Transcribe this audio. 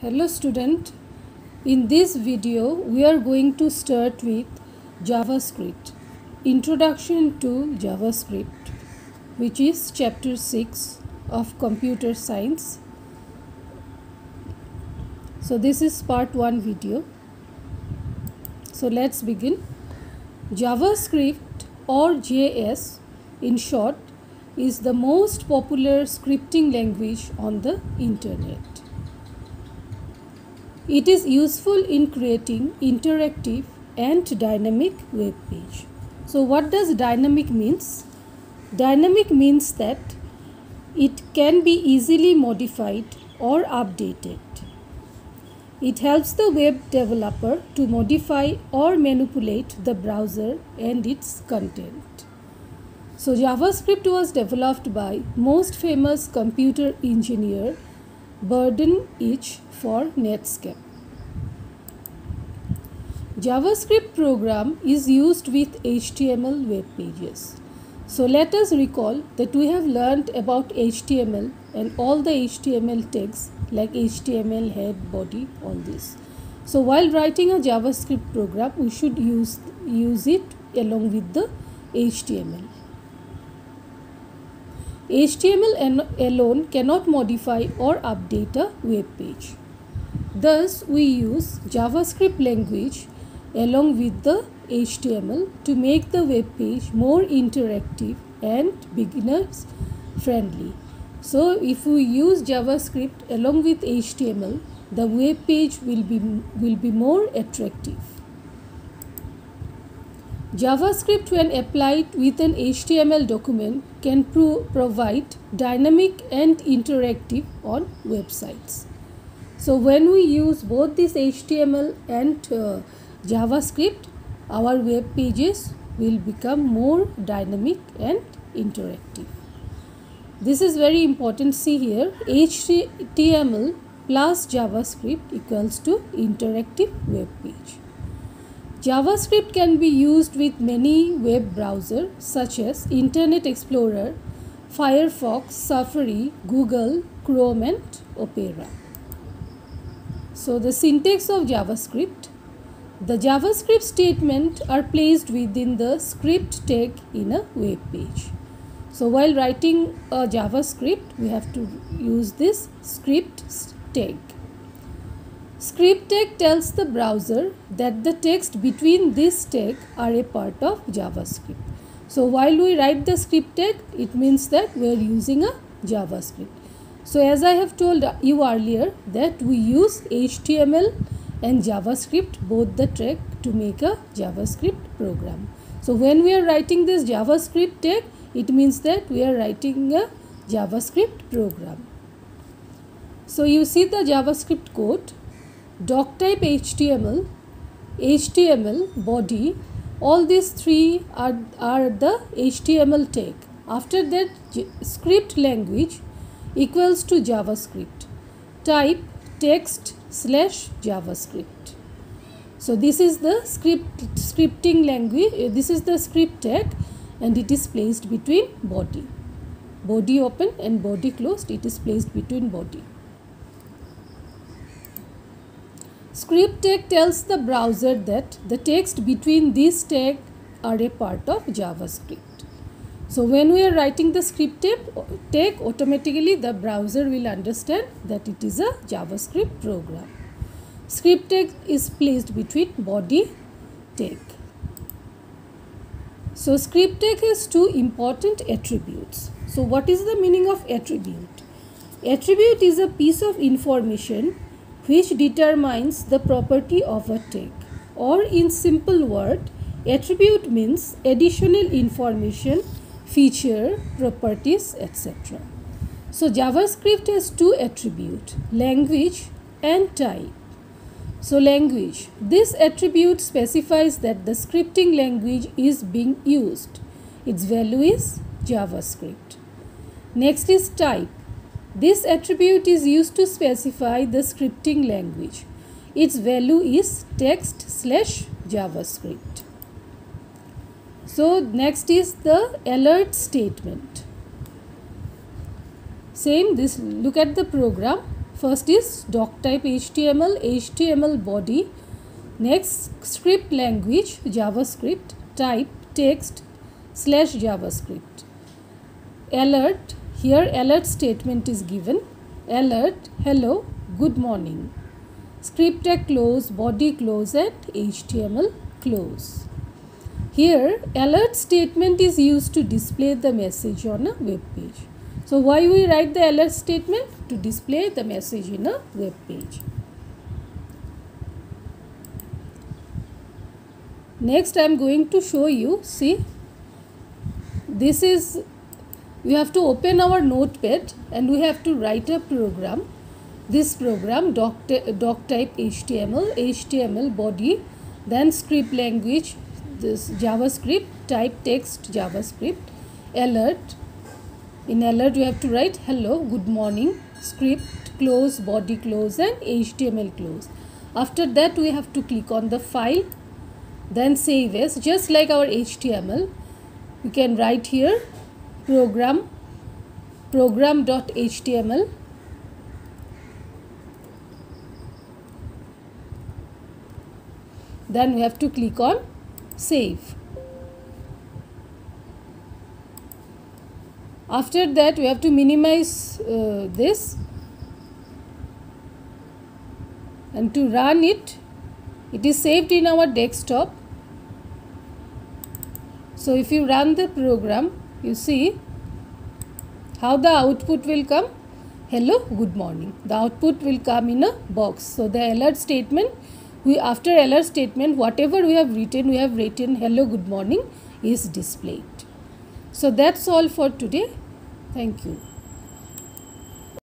Hello student, in this video we are going to start with JavaScript, Introduction to JavaScript, which is chapter 6 of Computer Science. So this is part 1 video. So let's begin. JavaScript or JS in short is the most popular scripting language on the internet. It is useful in creating interactive and dynamic web page. So what does dynamic means? Dynamic means that it can be easily modified or updated. It helps the web developer to modify or manipulate the browser and its content. So JavaScript was developed by most famous computer engineer Burden Eich for Netscape. JavaScript program is used with HTML web pages. So let us recall that we have learned about HTML and all the HTML tags like HTML, head, body, all this. So while writing a JavaScript program, we should use it along with the HTML. HTML alone cannot modify or update a web page. Thus, we use JavaScript language along with the HTML to make the web page more interactive and beginners friendly. So, if we use JavaScript along with HTML, the web page will be more attractive. JavaScript, when applied with an HTML document, can provide dynamic and interactive on websites. So when we use both this HTML and JavaScript, our web pages will become more dynamic and interactive. This is very important. See here, HTML plus JavaScript equals to interactive web page. JavaScript can be used with many web browsers such as Internet Explorer, Firefox, Safari, Google, Chrome and Opera. So the syntax of JavaScript. The JavaScript statements are placed within the script tag in a web page. So while writing a JavaScript, we have to use this script tag. Script tag tells the browser that the text between this tag are a part of JavaScript. So while we write the script tag, it means that we are using a JavaScript. So as I have told you earlier that we use HTML and JavaScript both the tag to make a JavaScript program. So when we are writing this JavaScript tag, it means that we are writing a JavaScript program. So you see the JavaScript code. Doctype HTML, HTML, body, all these three are the HTML tag. After that, script language equals to JavaScript. Type text / JavaScript. So this is the scripting language. This is the script tag and it is placed between body. Body open and body closed. It is placed between body. Script tag tells the browser that the text between these tags are a part of JavaScript. So when we are writing the script tag, automatically the browser will understand that it is a JavaScript program. Script tag is placed between body tag. So script tag has two important attributes. So what is the meaning of attribute? Attribute is a piece of information which determines the property of a tag, or in simple word, attribute means additional information, feature, properties, etc. So JavaScript has two attributes, language and type. So language, this attribute specifies that the scripting language is being used. Its value is JavaScript. Next is type. This attribute is used to specify the scripting language. Its value is text / JavaScript. So next is the alert statement. Same this, look at the program. First is doc type HTML, HTML body. Next, script language, JavaScript, type, text, /JavaScript. Alert, here alert statement is given. Alert, hello, good morning. Script tag close, body close and HTML close. Here, alert statement is used to display the message on a web page. So, why we write the alert statement? To display the message in a web page. Next, I am going to show you, see, this is, we have to open our notepad and we have to write a program. This program, doc type HTML, HTML body, then script language, this JavaScript, type text JavaScript, alert. In alert, we have to write hello, good morning, script close, body close and HTML close. After that, we have to click on the file, then save as, just like our HTML. You can write here program.html. Then we have to click on save. After that, we have to minimize this, and to run it, it is saved in our desktop. So if you run the program, you see how the output will come. Hello, good morning. The output will come in a box. So the alert statement, after alert statement, whatever we have written hello, good morning is displayed. So that's all for today. Thank you.